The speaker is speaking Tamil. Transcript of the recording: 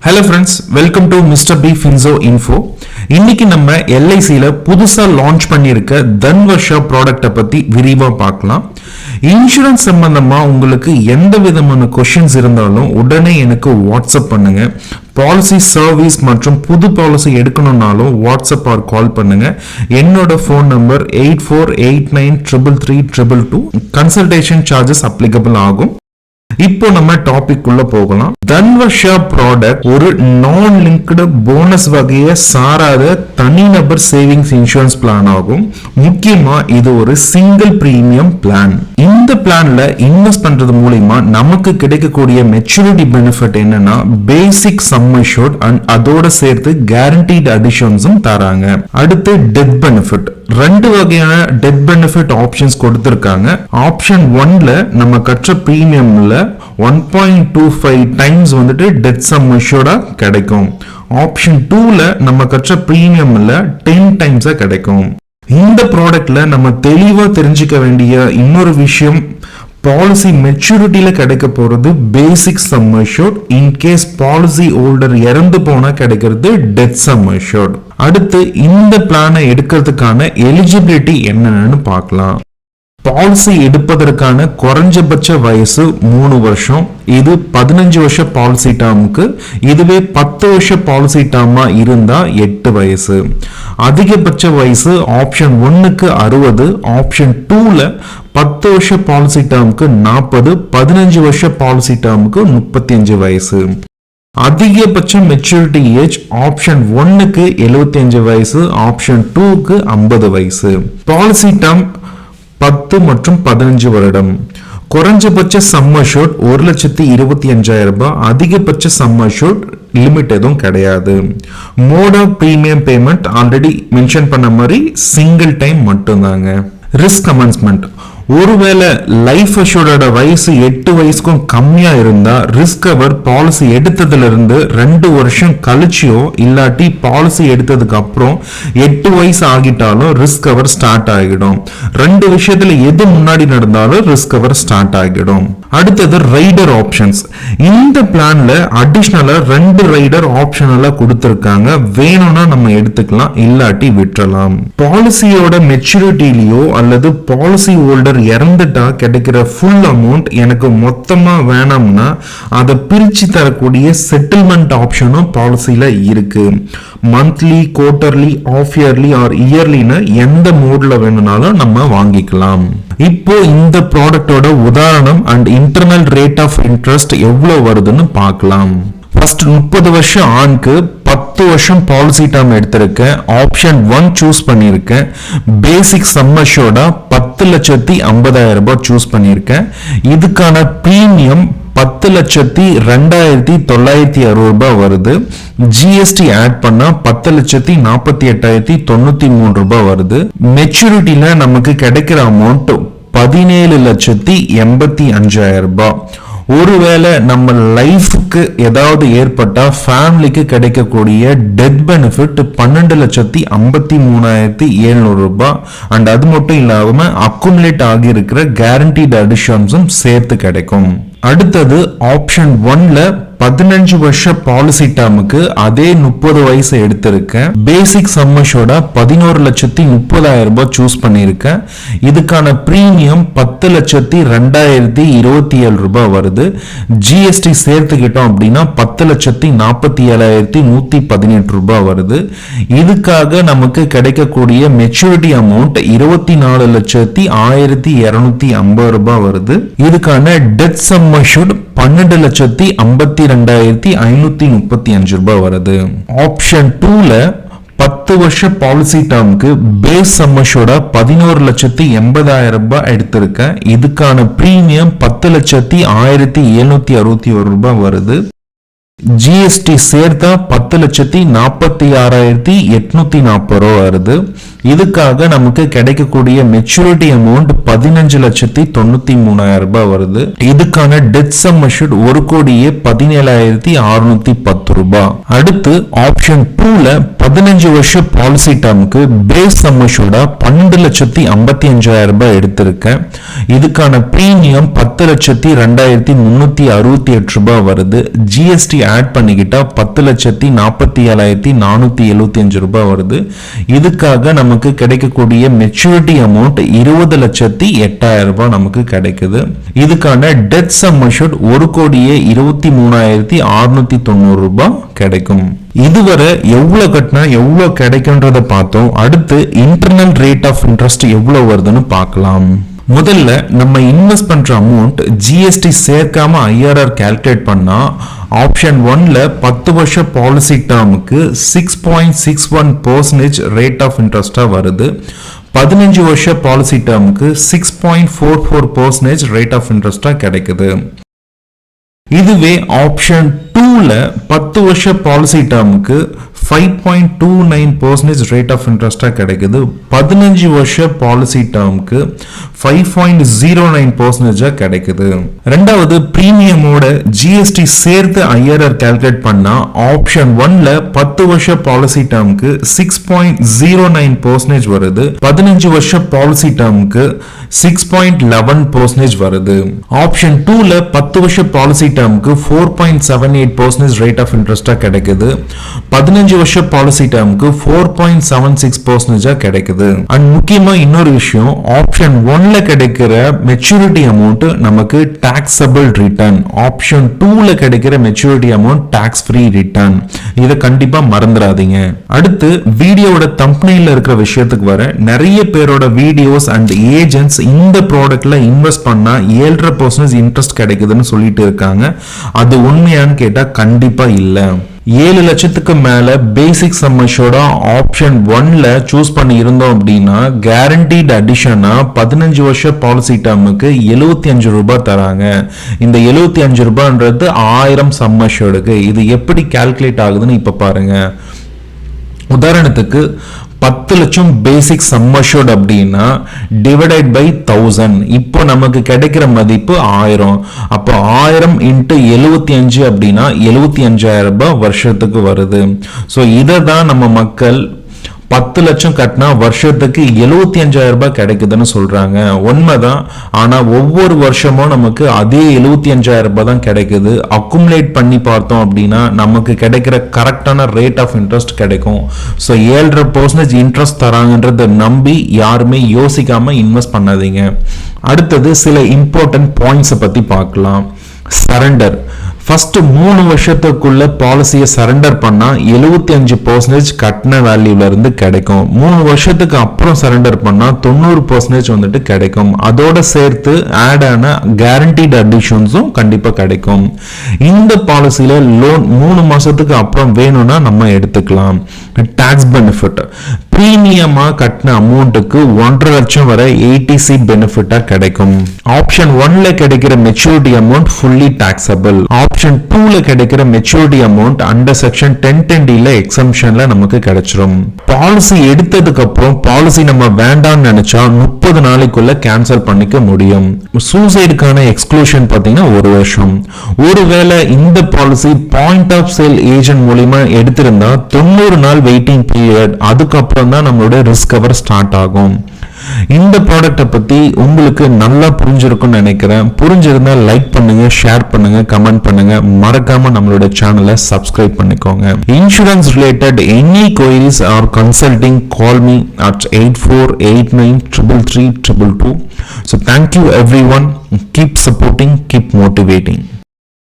Hello friends, welcome to Mrbfinservinfo. இன்னைக்கு நம்ம LICல புதுசா லான்ச் பண்ணியிருக்க Dhanvarsha ப்ராடக்ட்ட பத்தி விரிவா பார்க்கலாம். இன்சூரன்ஸ் சம்பந்தமா உங்களுக்கு எந்த விதமான क्वेश्चंस இருந்தாலும் உடனே எனக்கு வாட்ஸ்அப் பண்ணுங்க. பாலிசி சர்வீஸ் மற்றும் புது பாலிசி எடுக்கணும்னாலும் வாட்ஸ்அப் ஆர் கால் பண்ணுங்க. என்னோட phone number 8489333222. Consultation charges applicable ஆகும். இப்போ நம்ம டாபிக் உள்ள போகலாம். Dhanvarsha ப்ராடக்ட் ஒரு நான் லிங்க்டு போனஸ் வகையை சாராத தனிநபர் சேவிங்ஸ் இன்சூரன்ஸ் பிளான் ஆகும். முக்கியமா இது ஒரு சிங்கிள் பிரீமியம் பிளான். இந்த பிளான்ல இன்வெஸ்ட் பண்றது மூலமா நமக்கு கிடைக்கக்கூடிய மெச்சூரிட்டி பெனிஃபிட் என்னன்னா பேசிக் சம் அஷ்யூர்ட் அண்ட் அதோட சேர்த்து கேரண்டீட் அடிஷன்ஸும் தராங்க. அடுத்து டெத் பெனிஃபிட். ரெண்டு வகையான டெத் பெனிஃபிட் ஆப்ஷன்ஸ் கொடுத்திருக்காங்க. ஆப்ஷன் 1ல நம்ம கற்ற பிரீமியம்ல 1.25 டைம்ஸ் வந்துட்டு டெத் சம் அஷ்யூர்டா கிடைக்கும். ஆப்ஷன் 2ல நம்ம கற்ற பிரீமியம்ல 10 டைம்ஸா கிடைக்கும். இந்த ப்ராடக்ட்ல நம்ம தெளிவா தெரிஞ்சுக்க வேண்டிய இன்னொரு விஷயம், பாலிசி மெச்சூரிட்டியில கிடைக்க போறது basic sum assured. In case policy holder இறந்து போனா கிடைக்கிறது டெத் சம் அஷ்யூர்ட். அடுத்து இந்த பிளானை எடுக்கிறதுக்கான எலிஜிபிலிட்டி என்னன்னு பார்க்கலாம். பாலிசி எடுப்பதற்கான குறைஞ்சபட்ச வயசு 3 வருஷம். இது 15 வருஷ பாலிசி டேர்முக்கு. இதுவே 10 வருஷ பாலிசி டேர்மா இருந்தா 8 வயசு. அதிகபட்ச வயசு ஆப்ஷன் 1க்கு 60, ஆப்ஷன் 2ல 10 வருஷ பாலிசி டேர்முக்கு 40, 15 வருஷ பாலிசி டேர்முக்கு 35 வயசு. அதிகபட்ச மெச்சூரிட்டி ஏஜ் ஆப்ஷன் 1க்கு 75 வயசு, ஆப்ஷன் 2க்கு 50 வயசு. பாலிசி டேர்ம் 10 மற்றும் 15 வருடம். குறைஞ்சபட்ச சம் அஷ்யூர்ட் 1,25,000 ரூபாய். அதிகபட்ச சம் அஷ்யூர்ட் லிமிட் எதுவும் கிடையாது. Mode of premium payment already mention பண்ண மாதிரி சிங்கிள் டைம் மட்டும்தாங்க. Risk commencement. ஒருவேளை லைஃப் அஷ்யூர்டோட வயசு 8 வயசுக்கும் கம்மியா இருந்தா ரிஸ்க் கவர் பாலிசி எடுத்ததுல இருந்து 2 வருஷம் கழிச்சியோ இல்லாட்டி பாலிசி எடுத்ததுக்கு அப்புறம் 8 வயசு ஆகிட்டாலும் ரிஸ்க் கவர் ஸ்டார்ட் ஆகிடும். 2 விஷயத்துல எது முன்னாடி நடந்தாலும் ரிஸ்க் கவர் ஸ்டார்ட் ஆகிடும். அடுத்தது ரைடர் ஆப்ஷன்ஸ். இந்த பிளான்ல அடிஷனலா 2 ரைடர் ஆப்ஷனலா கொடுத்திருக்காங்க. வேணும்னா நம்ம எடுத்துக்கலாம், இல்லாட்டி விட்டுறலாம். பாலிசியோட மெச்சூரிட்டிலயோ அல்லது பாலிசி ஹோல்டர் இறந்துட்டா கிடைக்கிற ஃபுல் அமௌண்ட் எனக்கு மொத்தமா வேணாம்னா அதை பிரிச்சு தரக்கூடிய செட்டில்மெண்ட் ஆப்ஷனும் பாலிசியில இருக்கு. Monthly, quarterly, half yearly or இயர்லின்னு எந்த மோட்ல வேணும்னாலும் நம்ம வாங்கிக்கலாம். இப்போ இந்த ப்ராடக்டோட உதாரணம் and internal rate of interest எவ்வளவு வருதுன்னு பார்க்கலாம். ஃபர்ஸ்ட் 30 வருஷம் ஆண்க்கு 10 வருஷம் பாலிசி டேர்ம் எடுத்திருக்கேன். ஆப்ஷன் 1 சூஸ் பண்ணியிருக்கேன். பேசிக் சம் அஷ்யூர்ட் 10,50,000 ரூபாய் சூஸ் பண்ணியிருக்கேன். இதுக்கான பிரீமியம் 10,02,960 ரூபாய் வருது. ஜிஎஸ்டி ஆட் பண்ணா 10,48,093 ரூபாய் வருது. மெச்சூரிட்டியில நமக்கு கிடைக்கிற அமௌண்ட் 17,85,000 ரூபாய். ஒருவேளை நம்ம லைஃப்க்கு ஏதாவது ஏற்பட்டா ஃபேமிலிக்கு கிடைக்கக்கூடிய டெத் பெனிஃபிட் 12,53,700 ரூபாய். அண்ட் அது மட்டும் இல்லாம அக்குமுலேட் ஆகி இருக்கிற கேரண்டீட் அடிஷன்ஸும் சேர்த்து கிடைக்கும். அடுத்தது ஆப்ஷன் 1ல 15 வருஷ பாலிசி டேர்முக்கு அதே 30 வயசு எடுத்திருக்கேன். பேசிக் சம் அஷ்யூர்ட் 11,30,000 ரூபாய் சூஸ் பண்ணியிருக்கேன். இதுக்கான பிரீமியம் 10,02,027 ரூபாய் வருது. ஜிஎஸ்டி சேர்த்துக்கிட்டோம் அப்படின்னா 10,47,118 ரூபாய் வருது. இதுக்காக நமக்கு கிடைக்கக்கூடிய மெச்சூரிட்டி அமௌண்ட் 24,01,250 ரூபாய் வருது. இதுக்கான டெத் சம் அஷ்யூர்ட் 12,52,535 ரூபாய் வருது. ஆப்ஷன் 2ல 10 வருஷ பாலிசி டேர்முக்கு பேஸ் சம் அஷ்யூர்ட் 11,80,000 ரூபாய் எடுத்திருக்கேன். இதுக்கான பிரீமியம் 10,01,761 ரூபாய் வருது. ஜிஎஸ்டி சேர்த்தா 10,46,840 ரூபாய் வருது. இதுக்காக நமக்கு கிடைக்கக்கூடிய மெச்சூரிட்டி அமௌண்ட் 15,93,000 ரூபாய் வருது. இதுக்கான டெத் சம் அஷ்யூர்ட் 1,17,610 ரூபாய். அடுத்து ஆப்ஷன் 2ல 15 வருஷ பாலிசி டேர்முக்கு பேஸ் சம் அஷ்யூர்டா 12,55,000 ரூபாய் எடுத்திருக்கேன். இதுக்கான பிரீமியம் 10,02,368 ரூபாய் வருது. ஜிஎஸ்டி ஆட் பண்ணிக்கிட்டா 10,47,475 ரூபாய் வருது. இதுக்காக நமக்கு கிடைக்கக்கூடிய மெச்சூரிட்டி அமௌண்ட் 20,08,000 ரூபாய் நமக்கு கிடைக்குது. இதுக்கான டெத் சம் அஷ்யூர்ட் 1,23,690 ரூபாய் கிடைக்கும். இதுவரை எவ்வளவு கட்டினா எவ்வளவு கிடைக்கும்ன்றத பார்த்தோம். அடுத்து இன்டர்னல் ரேட் ஆஃப் இன்ட்ரெஸ்ட் எவ்வளவு வருதுன்னு பார்க்கலாம். முதல்ல நம்ம இன்வெஸ்ட் பண்ற அமௌண்ட் ஜிஎஸ்டி சேர்க்காம ஐஆர்ஆர் கால்குலேட் பண்ணா ஆப்ஷன் 1ல 10 வருஷ பாலிசி டேர்முக்கு 6.61% ரேட் ஆஃப் இன்ட்ரெஸ்டா வருது. 15 வருஷ பாலிசி டேர்முக்கு 6.44% ரேட் ஆஃப் இன்ட்ரெஸ்டா கிடைக்குது. இதுவே ஆப்ஷன் 2ல 10 வருஷ பாலிசி டேர்முக்கு 5.29% ரேட் ஆஃப் இன்ட்ரெஸ்டா கிடைக்குது. 15 வருஷ பாலிசி டேர்முக்கு 5.09% கிடைக்குது. ரெண்டாவது பிரீமியமோட ஜிஎஸ்டி சேர்த்து ஐஆர்ஆர் கால்குலேட் பண்ணா ஆப்ஷன் 1ல 10 வருஷ பாலிசி டேர்முக்கு 6.09% வருது. 15 வருஷ பாலிசி டேர்முக்கு 6.11% வருது. ஆப்ஷன் 2ல 10 வருஷ பாலிசி டேர்முக்கு 4.78% ரேட் ஆஃப் இன்ட்ரெஸ்டா கிடைக்குது. 15 வருஷ பாலிசி டேர்முக்கு 4.76% கிடைக்குது. அண்ட் முக்கியமா இன்னொரு விஷயம், ஆப்ஷன் 1ல கிடைக்கிற மெச்சூரிட்டி அமௌண்ட் நமக்கு டாக்ஸபிள் ரிட்டர்ன். ஆப்ஷன் 2ல கிடைக்கிற maturity amount tax free return. இதை கண்டிப்பா மறந்துடாதீங்க. அடுத்து வீடியோட தம்ப்நெயில்ல இருக்கிற விஷயத்துக்கு வர, நிறைய பேரோட வீடியோஸ் அண்ட் ஏஜென்ட்ஸ் இந்த ப்ராடக்ட்ல இன்வெஸ்ட் பண்ணா 7.5% இன்ட்ரெஸ்ட் கிடைக்குதுன்னு சொல்லிட்டு இருக்காங்க. அது உண்மையான்னு கேட்டா கண்டிப்பா இல்ல. 7 லட்சத்துக்கு மேல பேசிக் சம் அஷ்யூர்ட் ஆப்ஷன் 1ல சூஸ் பண்ணி இருந்தோம் அப்படின்னா கேரண்டீட் அடிஷனா 15 வருஷ பாலிசி டேர்முக்கு 75 ரூபாய் தராங்க. இந்த 75 ரூபாய்ன்றது 1000 சம் அஷ்யூர்டுக்கு. இது எப்படி கால்குலேட் ஆகுதுன்னு இப்ப பாருங்க. உதாரணத்துக்கு 10 லட்சம் பேசிக் சம் அஷ்யூர்ட் அப்படின்னா டிவைடட் பை 1000. இப்போ நமக்கு கிடைக்கிற மதிப்பு 1000. அப்போ 1000 இன்ட்டு 75 அப்படின்னா 75,000 ரூபாய் வருஷத்துக்கு வருது. ஸோ இதை தான் நம்ம மக்கள் 10 லட்சம் கட்டினா வருஷத்துக்கு 75,000 ரூபாய் கிடைக்குதுன்னு சொல்றாங்க. உண்மைதான். ஆனா ஒவ்வொரு வருஷமும் நமக்கு அதே 75,000 ரூபாய் தான் கிடைக்குது. அக்குமுலேட் பண்ணி பார்த்தோம் அப்படின்னா நமக்கு கிடைக்கிற கரெக்டான ரேட் ஆஃப் இன்ட்ரெஸ்ட் கிடைக்கும். ஸோ 7.5% இன்ட்ரெஸ்ட் தராங்கன்றத நம்பி யாருமே யோசிக்காம இன்வெஸ்ட் பண்ணாதீங்க. அடுத்தது சில இம்பார்ட்டன்ட் பாயிண்ட்ஸை பத்தி பார்க்கலாம். சரண்டர். ஃபர்ஸ்ட் 3 வருஷத்துக்குள்ள பாலிசியை சரண்டர் பண்ணா 75% கட்டின வேல்யூல இருந்து கிடைக்கும். 3 வருஷத்துக்கு அப்புறம் சரண்டர் பண்ணா 90% வந்துட்டு கிடைக்கும். அதோட சேர்த்து ஆட் ஆன கேரண்டீட் அடிஷன்ஸும் கண்டிப்பா கிடைக்கும். இந்த பாலிசியில லோன் 3 மாசத்துக்கு அப்புறம் வேணும்னா நம்ம எடுத்துக்கலாம். Tax benefit. பிரீமியமா கட்டின அமௌண்ட்டுக்கு 1.5 லட்சம் வரை ஏடிசி பெனிஃபிட்டா கிடைக்கும். ஆப்ஷன் 1ல கிடைக்கிற maturity amount fully taxable. Option 2ல கிடைக்கிற மெச்சூரிட்டி அமௌண்ட் அண்டர் செக்ஷன் 1010Dல எக்ஸம்ஷன்ல நமக்கு கிடைச்சிரும். பாலிசி எடுத்ததுக்கு அப்புறம் பாலிசி நம்ம வேண்டாம்னு நினைச்சா 30 நாளைக்குள்ள கேன்சல் பண்ணிக்க முடியும். சூசைடுக்கான எக்ஸ்க்ளூஷன் பாத்தீங்கன்னா 1 வருஷம். ஒருவேளை இந்த policy point of sale agent மூலமா எடுத்திருந்தா 90 நாள் வெயிட்டிங் பீரியட். அதுக்கப்புறம் தான் நம்மளோட ரிஸ்க் கவர் ஸ்டார்ட் ஆகும். இந்த ப்ராடக்ட்டை பத்தி உங்களுக்கு நல்லா புரிஞ்சிருக்கும்னு நினைக்கிறேன். புரிஞ்சிருந்தா லைக் பண்ணுங்க, ஷேர் பண்ணுங்க, கமெண்ட் பண்ணுங்க. மறக்காம நம்மளோட சேனலை சப்ஸ்கிரைப் பண்ணிக்கோங்க. Insurance related any queries or consulting, call me at 8489333222. So thank you everyone. Keep supporting, keep motivating.